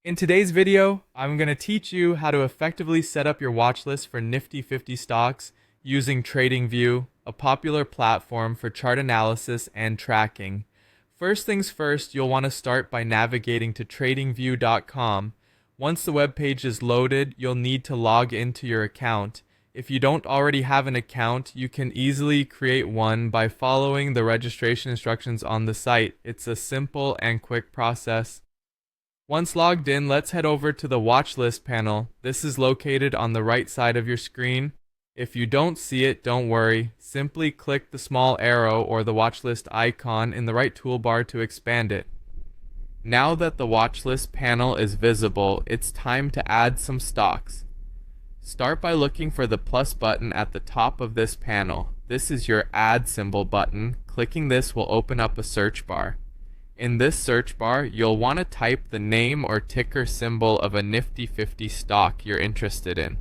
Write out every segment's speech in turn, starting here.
In today's video, I'm going to teach you how to effectively set up your watch list for Nifty 50 stocks using TradingView, a popular platform for chart analysis and tracking. First things first, you'll want to start by navigating to tradingview.com. Once the web page is loaded, you'll need to log into your account. If you don't already have an account, you can easily create one by following the registration instructions on the site. It's a simple and quick process. Once logged in, let's head over to the watch list panel. This is located on the right side of your screen. If you don't see it, don't worry. Simply click the small arrow or the watch list icon in the right toolbar to expand it. Now that the watch list panel is visible, it's time to add some stocks. Start by looking for the plus button at the top of this panel. This is your add symbol button. Clicking this will open up a search bar. In this search bar, you'll want to type the name or ticker symbol of a Nifty 50 stock you're interested in.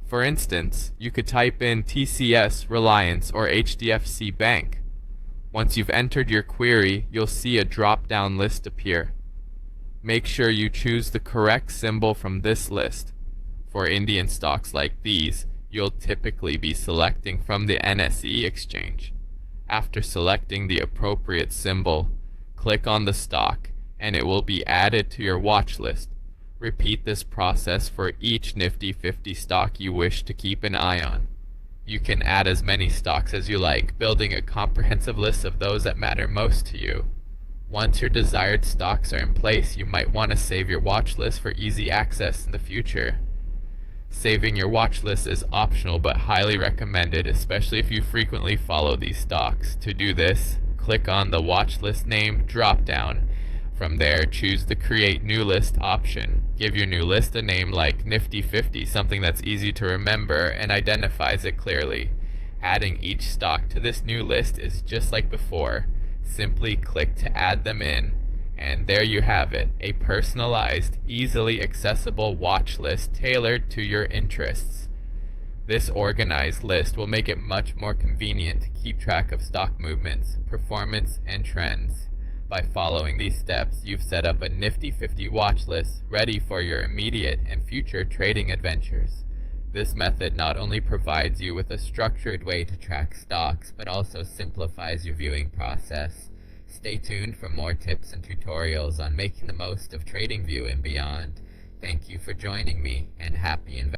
For instance, you could type in TCS, Reliance, or HDFC Bank. Once you've entered your query, you'll see a drop-down list appear. Make sure you choose the correct symbol from this list. For Indian stocks like these, you'll typically be selecting from the NSE exchange. After selecting the appropriate symbol, click on the stock and it will be added to your watch list. Repeat this process for each Nifty 50 stock you wish to keep an eye on. You can add as many stocks as you like, building a comprehensive list of those that matter most to you. Once your desired stocks are in place, you might want to save your watch list for easy access in the future. Saving your watch list is optional but highly recommended, especially if you frequently follow these stocks. To do this, click on the watch list name drop-down. From there, choose the Create New List option. Give your new list a name like Nifty 50, something that's easy to remember and identifies it clearly. Adding each stock to this new list is just like before. Simply click to add them in, and there you have it, a personalized, easily accessible watch list tailored to your interests. This organized list will make it much more convenient to keep track of stock movements, performance, and trends. By following these steps, you've set up a Nifty 50 watch list ready for your immediate and future trading adventures. This method not only provides you with a structured way to track stocks, but also simplifies your viewing process. Stay tuned for more tips and tutorials on making the most of TradingView and beyond. Thank you for joining me, and happy investing.